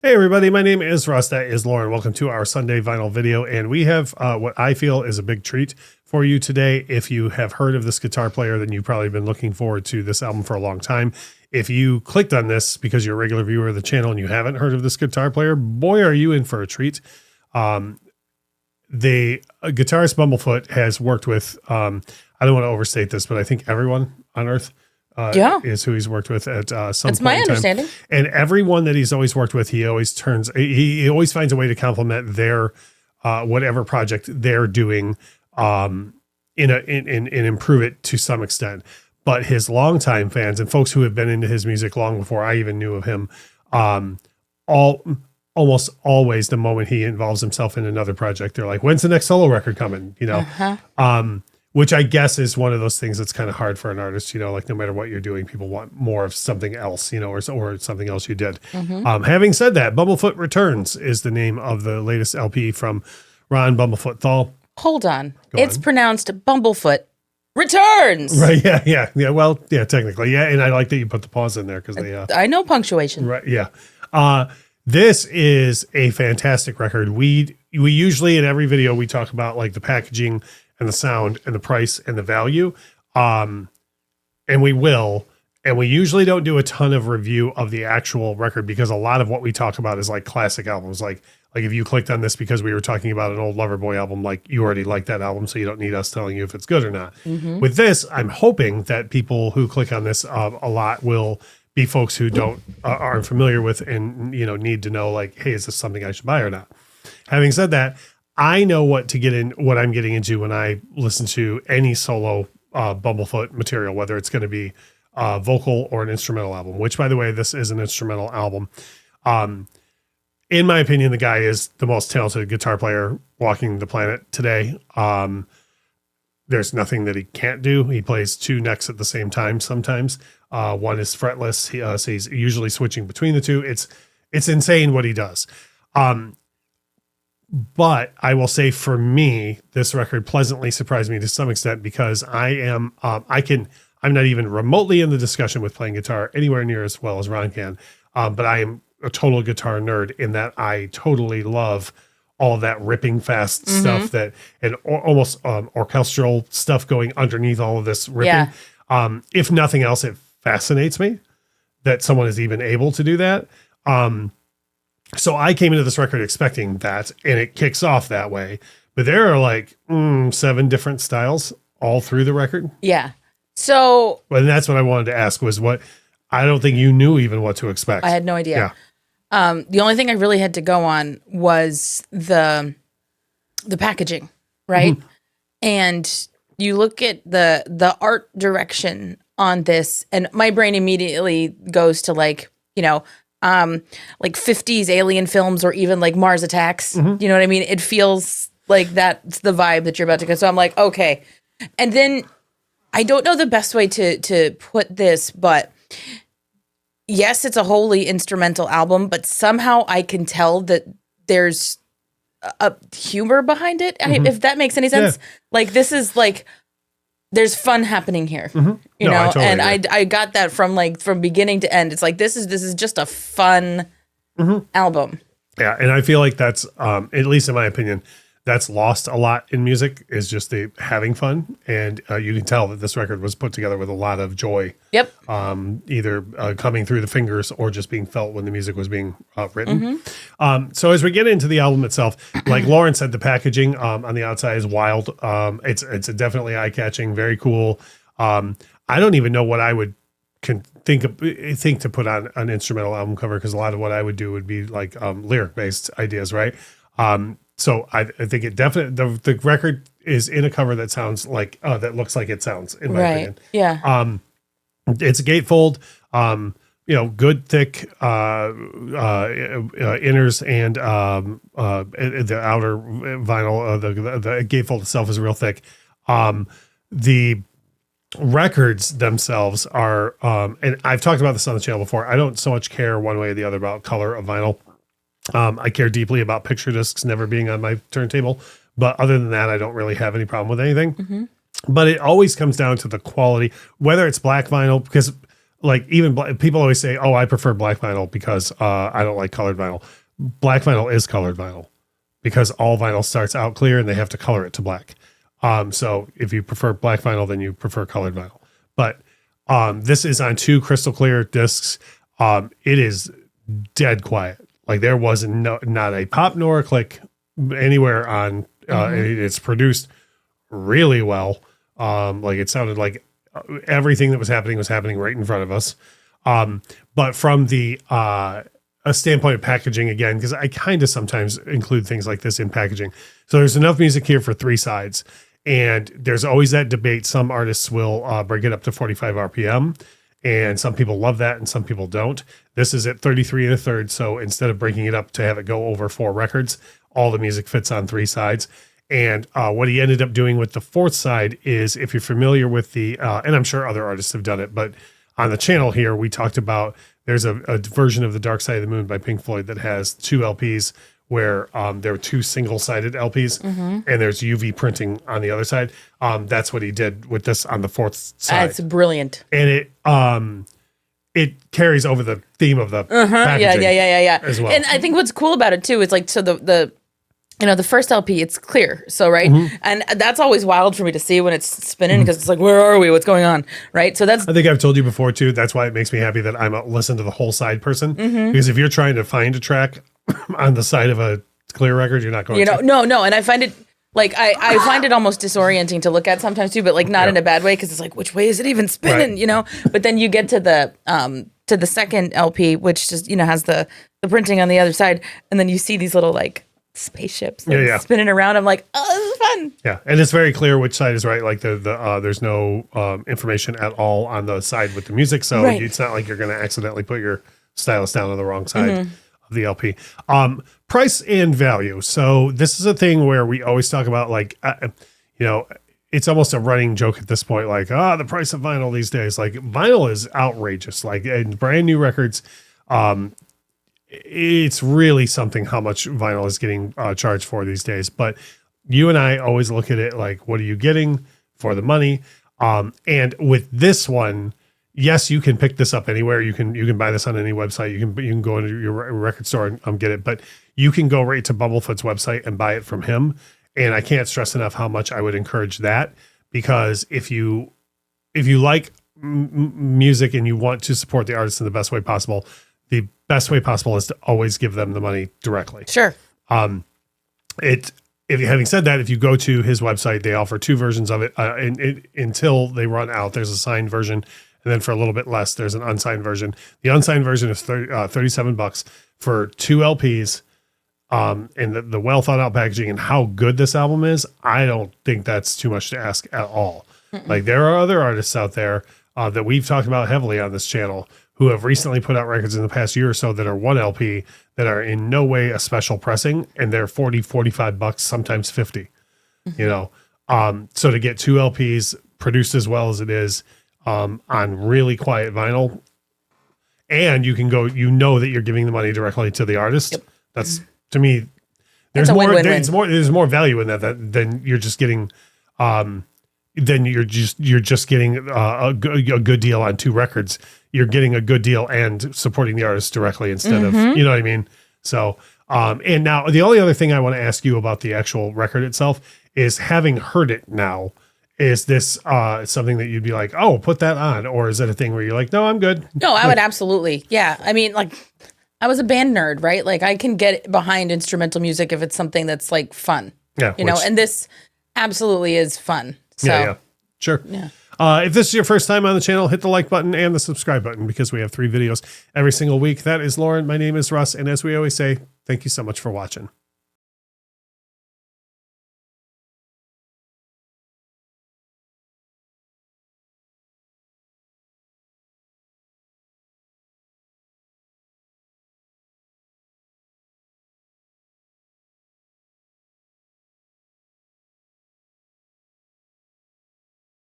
Hey everybody, my name is Russ. That is Lauren. Welcome to our Sunday vinyl video. And we have what I feel is a big treat for you today. If you have heard of this guitar player, then you've probably been looking forward to this album for a long time. If you clicked on this because you're a regular viewer of the channel and you haven't heard of this guitar player, boy, are you in for a treat. The guitarist Bumblefoot has worked with, I don't want to overstate this, but I think everyone on earth is who he's worked with at some That's point my in time. understanding. And everyone that he's always worked with, he always finds a way to complement their whatever project they're doing and improve it to some extent. But his longtime fans and folks who have been into his music long before I even knew of him, almost always the moment he involves himself in another project, they're like, "When's the next solo record coming?" Which I guess is one of those things that's kind of hard for an artist, like no matter what you're doing, people want more of something else, or something else you did. Having said that, Bumblefoot Returns is the name of the latest LP from Ron Bumblefoot Thal. Hold on. It's pronounced Bumblefoot Returns. Right. Yeah. Well, yeah, technically. Yeah. And I like that you put the pause in there because I know punctuation. Right. Yeah. This is a fantastic record. We usually in every video, we talk about like the packaging and the sound and the price and the value. And we will, and we usually don't do a ton of review of the actual record because a lot of what we talk about is like classic albums. Like if you clicked on this because we were talking about an old Loverboy album, like you already like that album, so you don't need us telling you if it's good or not. With this, I'm hoping that people who click on this a lot will be folks who aren't familiar with and, need to know like, hey, is this something I should buy or not? Having said that, I know what I'm getting into when I listen to any solo Bumblefoot material, whether it's going to be vocal or an instrumental album, which by the way, this is an instrumental album. In my opinion, the guy is the most talented guitar player walking the planet today. There's nothing that he can't do. He plays two necks at the same time. Sometimes one is fretless. So he's usually switching between the two. It's insane what he does. But I will say for me, this record pleasantly surprised me to some extent because I'm not even remotely in the discussion with playing guitar anywhere near as well as Ron can. But I am a total guitar nerd in that I totally love all of that ripping fast stuff and almost orchestral stuff going underneath all of this ripping. Yeah. If nothing else, it fascinates me that someone is even able to do that. So I came into this record expecting that, and it kicks off that way. But there are like 7 different styles all through the record. Yeah. So, and that's what I wanted to ask was what I don't think you knew even what to expect. I had no idea. Yeah. The only thing I really had to go on was the packaging, right? And you look at the art direction on this, and my brain immediately goes to like 50s alien films or even like Mars Attacks. You know what I mean? It feels like that's the vibe that you're about to get. So I'm like, okay. And then I don't know the best way to put this, but yes, it's a wholly instrumental album, but somehow I can tell that there's a humor behind it. If that makes any sense. Yeah. Like this is like, there's fun happening here, you know, totally and I got that from beginning to end. It's like, this is just a fun album. Yeah. And I feel like that's, at least in my opinion, that's lost a lot in music is just the having fun. And you can tell that this record was put together with a lot of joy. Yep. Either coming through the fingers or just being felt when the music was being written. So as we get into the album itself, like Lauren said, the packaging on the outside is wild. It's definitely eye-catching, very cool. I don't even know what I would think to put on an instrumental album cover because a lot of what I would do would be like lyric-based ideas, right? So I think it definitely the record is in a cover that sounds like that looks like it sounds in my opinion. Yeah. It's a gatefold, good thick inners and the outer vinyl. The gatefold itself is real thick. The records themselves are, and I've talked about this on the channel before. I don't so much care one way or the other about color of vinyl. I care deeply about picture discs never being on my turntable, but other than that, I don't really have any problem with anything. But it always comes down to the quality, whether it's black vinyl, because like even people always say, oh, I prefer black vinyl because I don't like colored vinyl. Black vinyl is colored vinyl because all vinyl starts out clear and they have to color it to black. So if you prefer black vinyl, then you prefer colored vinyl. But this is on 2 crystal clear discs. It is dead quiet. Like there was not a pop nor a click anywhere on. It's produced really well. Like it sounded like everything that was happening right in front of us. But from the a standpoint of packaging again, because I kind of sometimes include things like this in packaging. So there's enough music here for 3 sides. And there's always that debate. Some artists will bring it up to 45 RPM, and some people love that and some people don't. This is at 33 1/3. So instead of breaking it up to have it go over 4 records, all the music fits on 3 sides. And what he ended up doing with the 4th side is, if you're familiar with the, and I'm sure other artists have done it, but on the channel here, we talked about, there's a version of The Dark Side of the Moon by Pink Floyd that has 2 LPs where there were 2 single-sided LPs, and there's UV printing on the other side. That's what he did with this on the 4th side. That's brilliant. And it carries over the theme of the packaging Yeah. as well. And I think what's cool about it too is like, so the the first LP, it's clear. So, right. And that's always wild for me to see when it's spinning because it's like, where are we? What's going on? Right. So that's, I think I've told you before too. That's why it makes me happy that I'm a listen to the whole side person, because if you're trying to find a track on the side of a clear record, you're not going to. No. And I find it like, I find it almost disorienting to look at sometimes too, but like not in a bad way. Cause it's like, which way is it even spinning? But then you get to the second LP, which just, has the printing on the other side. And then you see these little like spaceships spinning around. I'm like, oh, this is fun. Yeah. And it's very clear which side is right. Like there's no information at all on the side with the music. So it's not like you're going to accidentally put your stylus down on the wrong side of the LP. Price and value. So this is a thing where we always talk about like, it's almost a running joke at this point. Like, the price of vinyl these days, like vinyl is outrageous. Like in brand new records, it's really something how much vinyl is getting charged for these days. But you and I always look at it like, what are you getting for the money? And with this one, yes, you can pick this up anywhere. You can buy this on any website. You can go into your record store and get it. But you can go right to Bumblefoot's website and buy it from him. And I can't stress enough how much I would encourage that, because if you like music and you want to support the artist in the best way possible, the best way possible is to always give them the money directly. Sure. Having said that, if you go to his website, they offer 2 versions of it, until they run out. There's a signed version, and then for a little bit less, there's an unsigned version. The unsigned version is $37 for 2 LPs. And the well thought out packaging and how good this album is, I don't think that's too much to ask at all. Like there are other artists out there that we've talked about heavily on this channel who have recently put out records in the past year or so that are 1 LP that are in no way a special pressing, and they're $40-$45, sometimes $50. So to get 2 LPs produced as well as it is on really quiet vinyl, and you can go, that you're giving the money directly to the artist. Yep. That's, to me, there's more value in that than you're just getting. Then you're just getting a good deal on 2 records. You're getting a good deal and supporting the artist directly instead of, you know what I mean? So, and now the only other thing I want to ask you about the actual record itself is, having heard it now, is this something that you'd be like, oh, put that on? Or is it a thing where you're like, no, I'm good? No, I would absolutely. Yeah. I mean, like, I was a band nerd, right? Like I can get behind instrumental music if it's something that's like fun. Yeah. And this absolutely is fun. So, yeah. Sure. Yeah. If this is your first time on the channel, hit the like button and the subscribe button, because we have 3 videos every single week. That is Lauren. My name is Russ. And as we always say, thank you so much for watching.